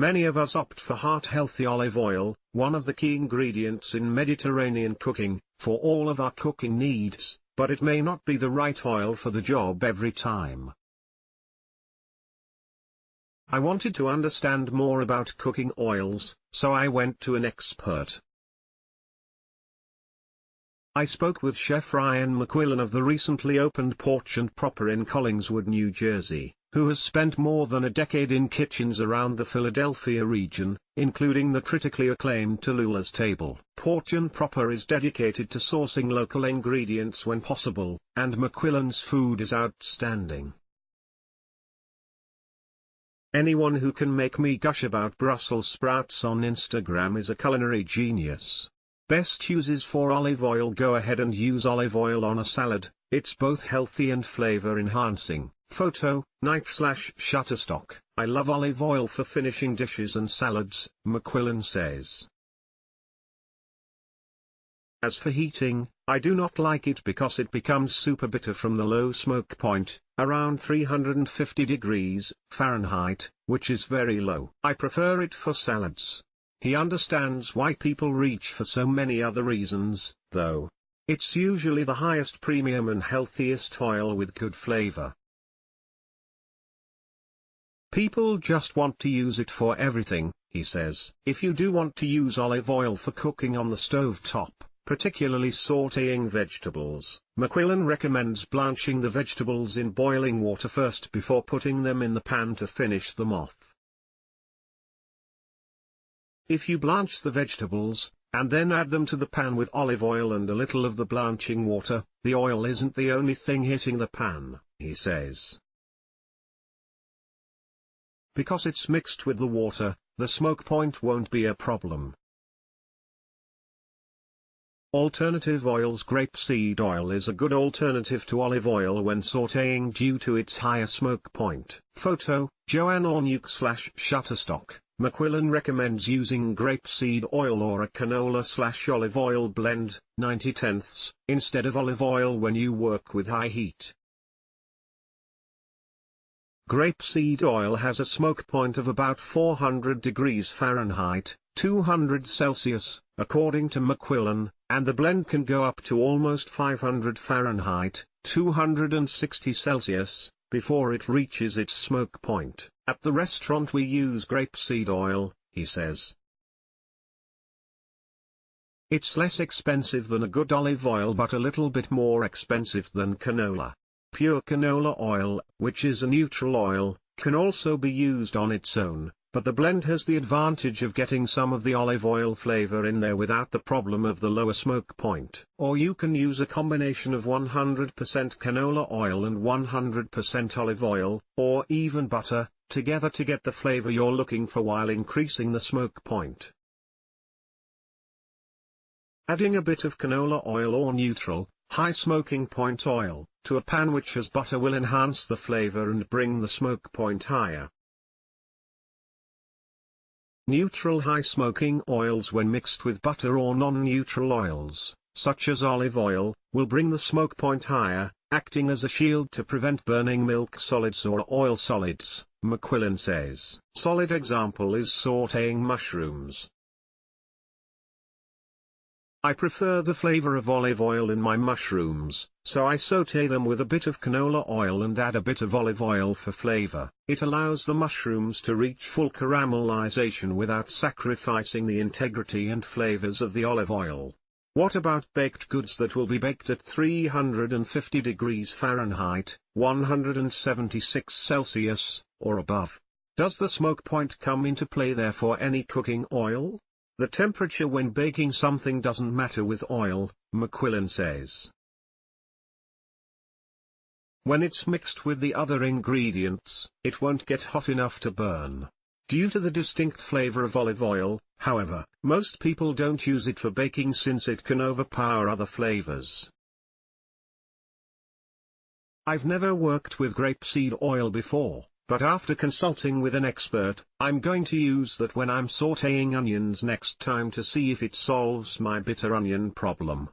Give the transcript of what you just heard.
Many of us opt for heart-healthy olive oil, one of the key ingredients in Mediterranean cooking, for all of our cooking needs, but it may not be the right oil for the job every time. I wanted to understand more about cooking oils, so I went to an expert. I spoke with Chef Ryan McQuillan of the recently opened Porch Proper in Collingswood, New Jersey, who has spent more than a decade in kitchens around the Philadelphia region, including the critically acclaimed Talula's table. Porch Proper is dedicated to sourcing local ingredients when possible, and McQuillan's food is outstanding. Anyone who can make me gush about Brussels sprouts on Instagram is a culinary genius. Best uses for olive oil: go ahead and use olive oil on a salad, it's both healthy and flavor enhancing. Photo, Shutterstock. I love olive oil for finishing dishes and salads, McQuillan says. As for heating, I do not like it because it becomes super bitter from the low smoke point, around 350 degrees Fahrenheit, which is very low. I prefer it for salads. He understands why people reach for so many other reasons, though. It's usually the highest premium and healthiest oil with good flavor. People just want to use it for everything, he says. If you do want to use olive oil for cooking on the stove top, particularly sautéing vegetables, McQuillan recommends blanching the vegetables in boiling water first before putting them in the pan to finish them off. If you blanch the vegetables, and then add them to the pan with olive oil and a little of the blanching water, the oil isn't the only thing hitting the pan, he says. Because it's mixed with the water, the smoke point won't be a problem. Alternative oils: grapeseed oil is a good alternative to olive oil when sautéing due to its higher smoke point. Photo, Joanne Ornuke/Shutterstock. McQuillan recommends using grapeseed oil or a canola/olive oil blend, 90/10, instead of olive oil when you work with high heat. Grapeseed oil has a smoke point of about 400 degrees Fahrenheit, 200 Celsius, according to McQuillan, and the blend can go up to almost 500 Fahrenheit, 260 Celsius, before it reaches its smoke point. At the restaurant we use grapeseed oil, he says. It's less expensive than a good olive oil but a little bit more expensive than canola. Pure canola oil, which is a neutral oil, can also be used on its own, but the blend has the advantage of getting some of the olive oil flavor in there without the problem of the lower smoke point. Or you can use a combination of 100% canola oil and 100% olive oil, or even butter, together to get the flavor you're looking for while increasing the smoke point. Adding a bit of canola oil or neutral, high smoking point oil, to a pan which has butter will enhance the flavor and bring the smoke point higher. Neutral high smoking oils when mixed with butter or non-neutral oils, such as olive oil, will bring the smoke point higher, acting as a shield to prevent burning milk solids or oil solids, McQuillan says. Solid example is sautéing mushrooms. I prefer the flavor of olive oil in my mushrooms, so I sauté them with a bit of canola oil and add a bit of olive oil for flavor. It allows the mushrooms to reach full caramelization without sacrificing the integrity and flavors of the olive oil. What about baked goods that will be baked at 350 degrees Fahrenheit, 176 Celsius, or above? Does the smoke point come into play there for any cooking oil? The temperature when baking something doesn't matter with oil, McQuillan says. When it's mixed with the other ingredients, it won't get hot enough to burn. Due to the distinct flavor of olive oil, however, most people don't use it for baking since it can overpower other flavors. I've never worked with grapeseed oil before, but after consulting with an expert, I'm going to use that when I'm sautéing onions next time to see if it solves my bitter onion problem.